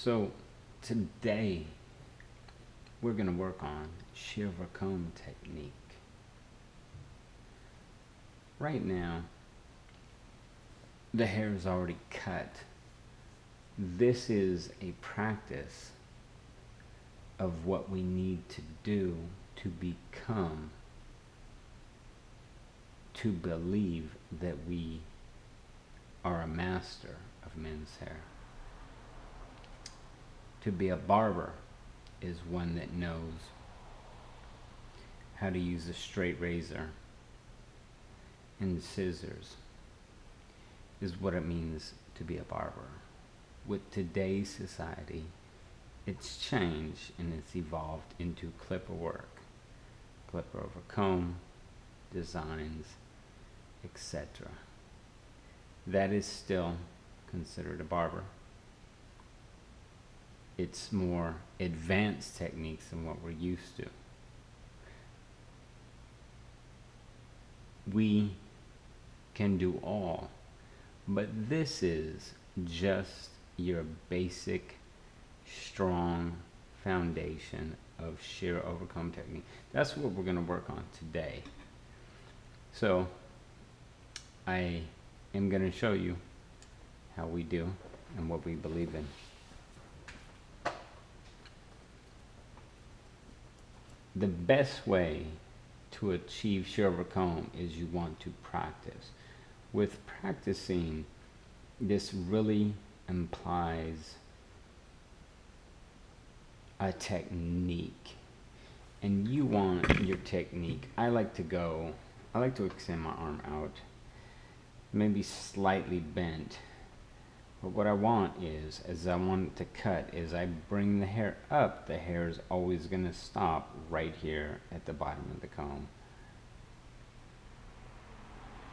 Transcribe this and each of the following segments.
So today we're going to work on shear-over comb technique. Right now the hair is already cut. This is a practice of what we need to do to become, to believe that we are a master of men's hair. To be a barber is one that knows how to use a straight razor and scissors, is what it means to be a barber. With today's society, it's changed and it's evolved into clipper work, clipper over comb, designs, etc. That is still considered a barber. It's more advanced techniques than what we're used to. We can do all, but this is just your basic, strong foundation of shear-over comb technique. That's what we're going to work on today. So I am going to show you how we do and what we believe in. The best way to achieve shear-over comb is you want to practice. With practicing, this really implies a technique, and you want your technique. I like to extend my arm out, maybe slightly bent. But what I want is, as I want it to cut, is I bring the hair up, the hair is always going to stop right here at the bottom of the comb.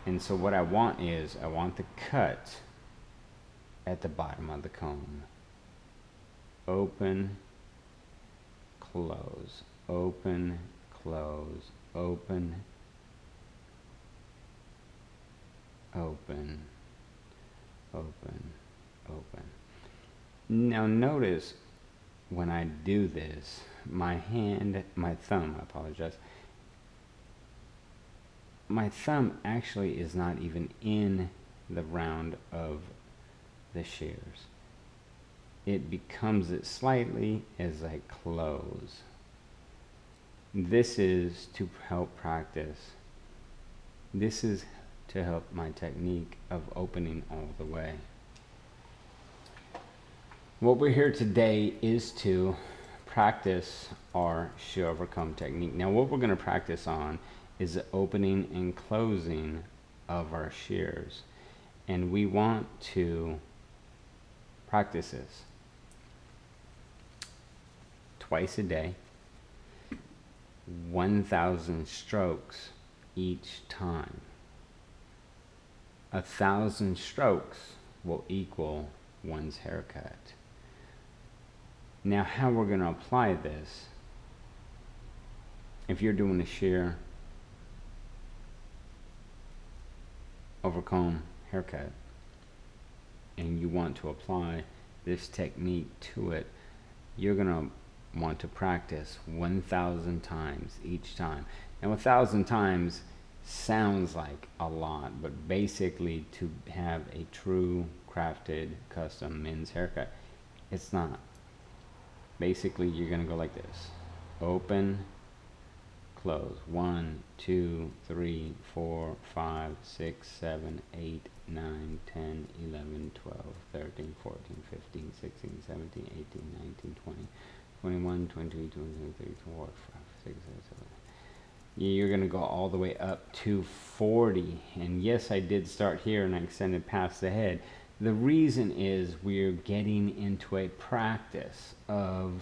And so what I want is, I want the cut at the bottom of the comb. Open, close, open, close, open, open, open, open. Now notice when I do this, my thumb, I apologize, my thumb actually is not even in the round of the shears. It becomes it slightly as I close. This is to help practice. This is to help my technique of opening all the way. What we're here today is to practice our shear-over comb technique. Now what we're going to practice on is the opening and closing of our shears. And we want to practice this twice a day, 1,000 strokes each time. 1,000 strokes will equal one's haircut. Now how we're going to apply this, if you're doing a shear over comb haircut and you want to apply this technique to it, you're going to want to practice 1,000 times each time. Now 1,000 times sounds like a lot, but basically to have a true crafted custom men's haircut, it's not. Basically you're going to go like this: open, close, 1, 2, 3, 4, 5, 6, 7, 8, 9, 10, 11, 12, 13, 14, 15, 16, 17, 18, 19, 20, 21, 22, 23, 24, 5, 6, 7, 8. You're going to go all the way up to 40. And yes, I did start here and I extended past the head. The reason is we're getting into a practice of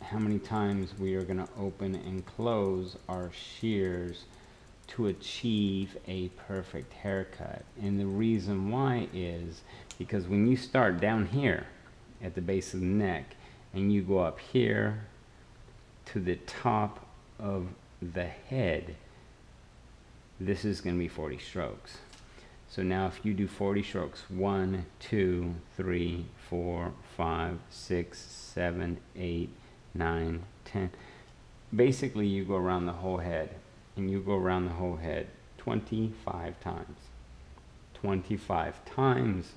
how many times we are going to open and close our shears to achieve a perfect haircut. And the reason why is because when you start down here at the base of the neck and you go up here to the top of the head, this is going to be 40 strokes. So now if you do 40 strokes, 1, 2, 3, 4, 5, 6, 7, 8, 9, 10. Basically, you go around the whole head, and you go around the whole head 25 times. 25 times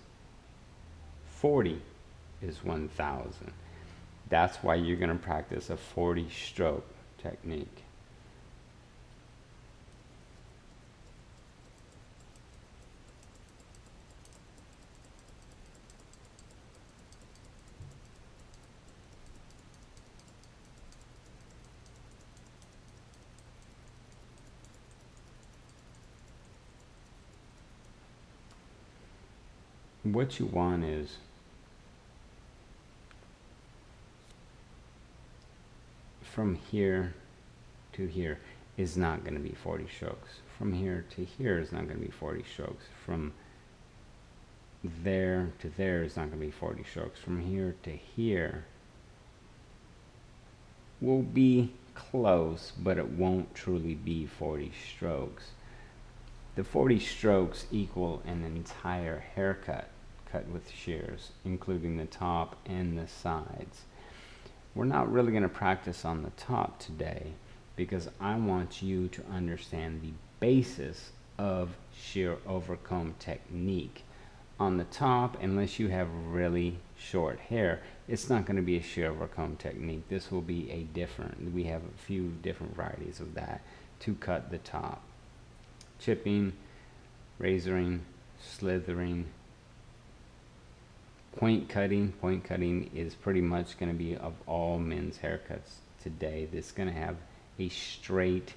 40 is 1,000. That's why you're going to practice a 40 stroke technique. What you want is from here to here is not going to be 40 strokes. From here to here is not going to be 40 strokes. From there to there is not going to be 40 strokes. From here to here will be close, but it won't truly be 40 strokes. The 40 strokes equal an entire haircut cut with shears, including the top and the sides. We're not really going to practice on the top today because I want you to understand the basis of shear-over comb technique. On the top, unless you have really short hair, it's not going to be a shear-over comb technique. This will be a different, we have a few different varieties of that to cut the top. Chipping, razoring, slithering, point cutting. Point cutting is pretty much going to be of all men's haircuts today. This is going to have a straight,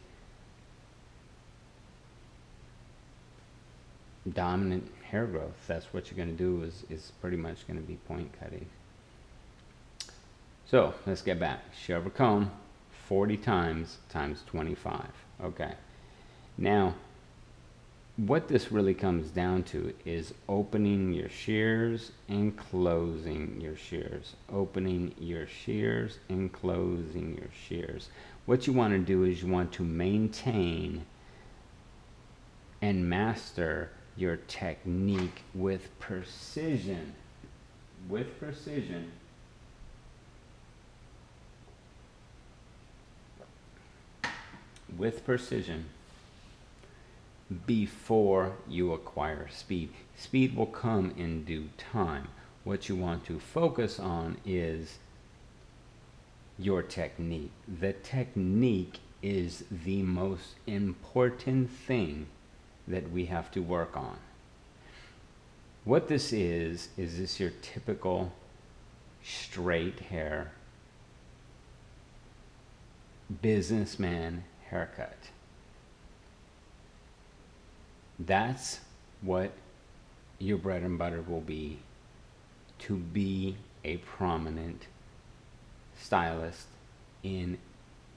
dominant hair growth. That's what you're going to do is pretty much going to be point cutting. So let's get back. Shear-over comb 40 times 25. Okay. Now, what this really comes down to is opening your shears and closing your shears. Opening your shears and closing your shears. What you want to do is you want to maintain and master your technique with precision. With precision. With precision. Before you acquire speed. Speed will come in due time. What you want to focus on is your technique. The technique is the most important thing that we have to work on. What this is this your typical straight hair businessman haircut. That's what your bread and butter will be to be a prominent stylist in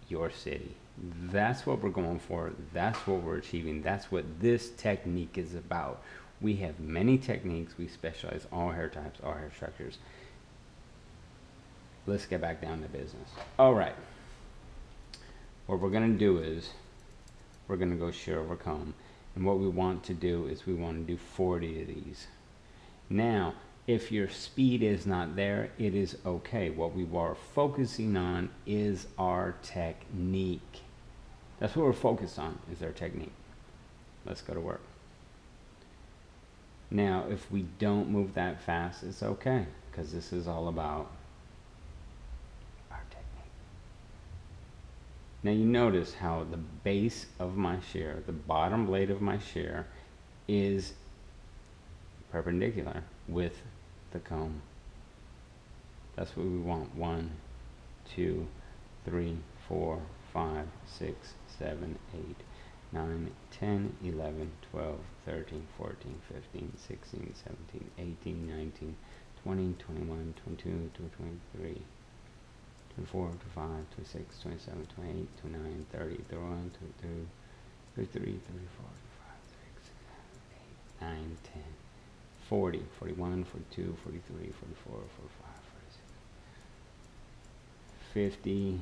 your city. That's what we're going for. That's what we're achieving. That's what this technique is about. We have many techniques. We specialize all hair types, all hair structures. Let's get back down to business. All right. What we're going to do is we're going to go shear-over comb. And what we want to do is we want to do 40 of these. Now, if your speed is not there, it is okay. What we are focusing on is our technique. That's what we're focused on, is our technique. Let's go to work. Now, if we don't move that fast, it's okay, because this is all about our technique. Now you notice how the base of my shear, the bottom blade of my shear, is perpendicular with the comb. That's what we want. 1, 2, 3, 4, 5, 6, 7, 8, 9, 10, 11, 12, 13, 14, 15, 16, 17, 18, 19, 20, 21, 22, 23, 24, 25, 26, 27, 28, 29, 30, 31, 32, 33, 34, 35, 36, 37, 8, 9, 10, 40, 41, 42, 43, 44, 45, 46, 50,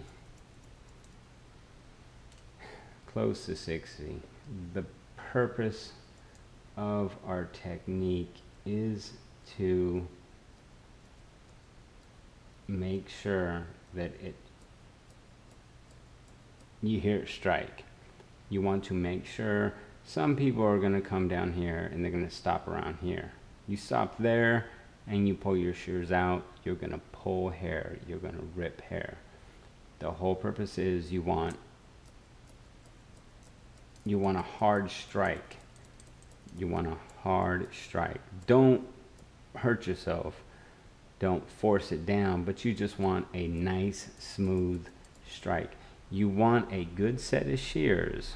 close to 60. The purpose of our technique is to make sure that you hear it strike. You want to make sure. Some people are going to come down here and they're going to stop around here. You stop there and you pull your shears out, you're going to pull hair, you're going to rip hair. The whole purpose is you want a hard strike. You want a hard strike. Don't hurt yourself. Don't force it down, but you just want a nice, smooth strike. You want a good set of shears.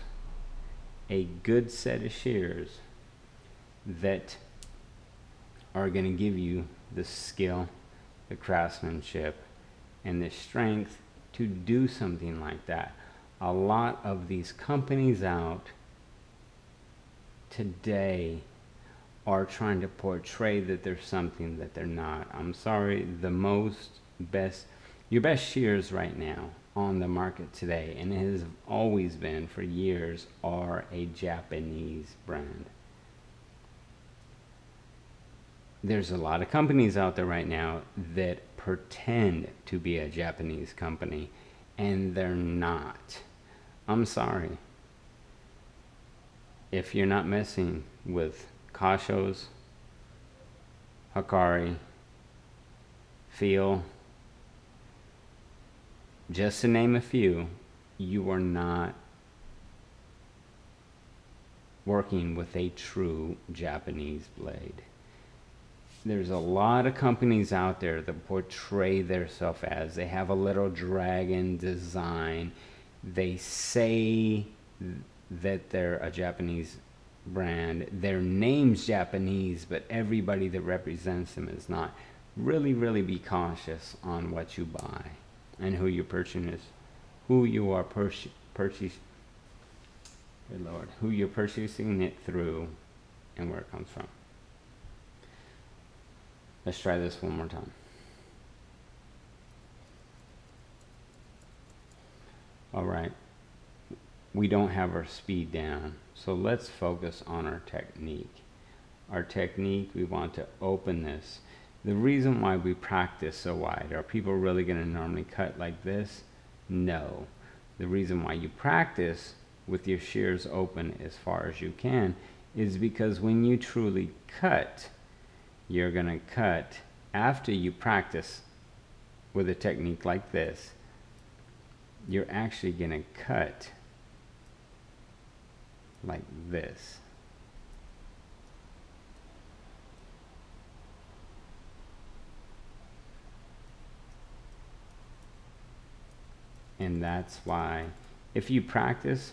A good set of shears that are going to give you the skill, the craftsmanship, and the strength to do something like that. A lot of these companies out today are trying to portray that they're something that they're not. I'm sorry, your best shears right now on the market today, and it has always been for years, are a Japanese brand. There's a lot of companies out there right now that pretend to be a Japanese company, and they're not. I'm sorry. If you're not messing with Kashos, Hikari, Feel, just to name a few, you are not working with a true Japanese blade. There's a lot of companies out there that portray themselves as, they have a little dragon design. They say that they're a Japanese brand. Their name's Japanese, but everybody that represents them is not. Really, really be cautious on what you buy and who you're purchasing, who you are purchasing it through, and where it comes from. Let's try this one more time. All right, we don't have our speed down, so let's focus on our technique. Our technique, we want to open this. The reason why we practice so wide, are people really going to normally cut like this? No. The reason why you practice with your shears open as far as you can is because when you truly cut, you're going to cut after you practice with a technique like this. You're actually going to cut like this. And that's why, if you practice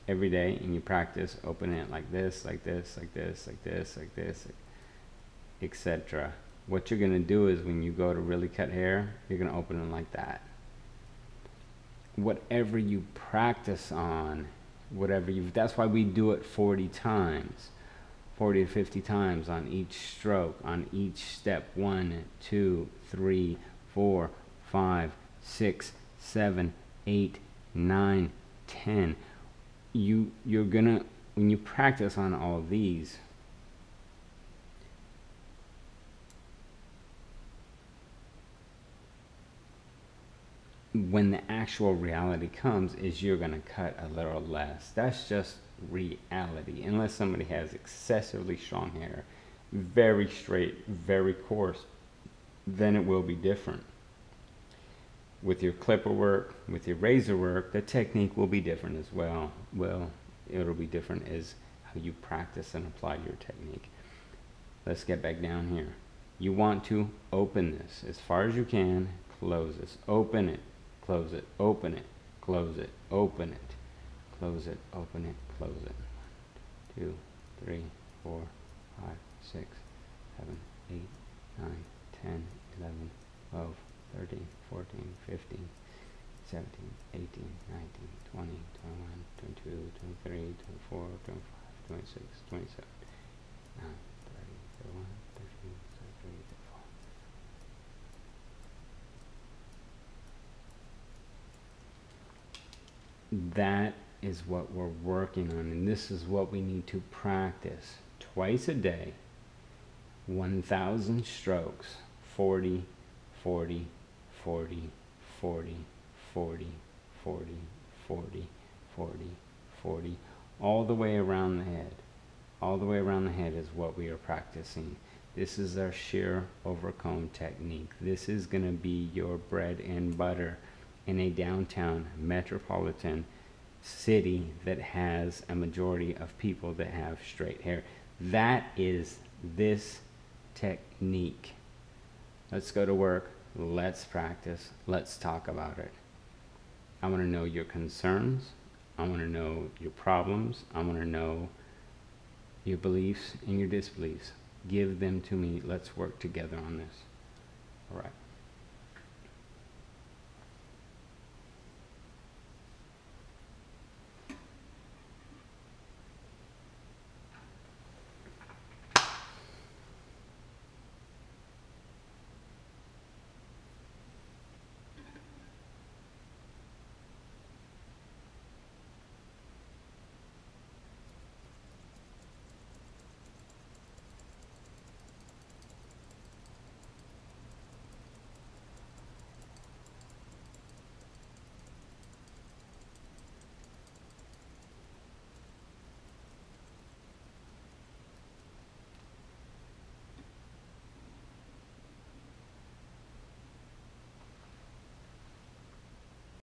every day and you practice opening it like this, like this, like this, like this, like this, etc., what you're going to do is when you go to really cut hair, you're going to open it like that. Whatever you practice on, that's why we do it 40 times, 40 to 50 times on each stroke, on each step. 1, 2, 3, 4, 5, 6, 7, 8, 9, 10. You're gonna, when you practice on all of these, when the actual reality comes, is you're gonna cut a little less. That's just reality. Unless somebody has excessively strong hair, very straight, very coarse, then it will be different. With your clipper work, with your razor work, the technique will be different as well. It'll be different as how you practice and apply your technique. Let's get back down here. You want to open this as far as you can, close this, open it, close it, open it, close it, open it, close it, open it, close it. 2, 3, 4, 5, 6, 7, 8, 9, 10, 11, 12, 13, 14, 15, 17, 18, 19, 20, 21, 22, 23, 24, 25, 26, 27, 9, 30, 31, 32, 33, 34. That is what we're working on, and this is what we need to practice. twice a day, 1,000 strokes, 40, 40, 40, 40, 40, 40, 40, 40, 40, all the way around the head. All the way around the head is what we are practicing. This is our shear-over comb technique. This is going to be your bread and butter in a downtown metropolitan city that has a majority of people that have straight hair. That is this technique. Let's go to work. Let's practice. Let's talk about it. I want to know your concerns. I want to know your problems. I want to know your beliefs and your disbeliefs. Give them to me. Let's work together on this. All right.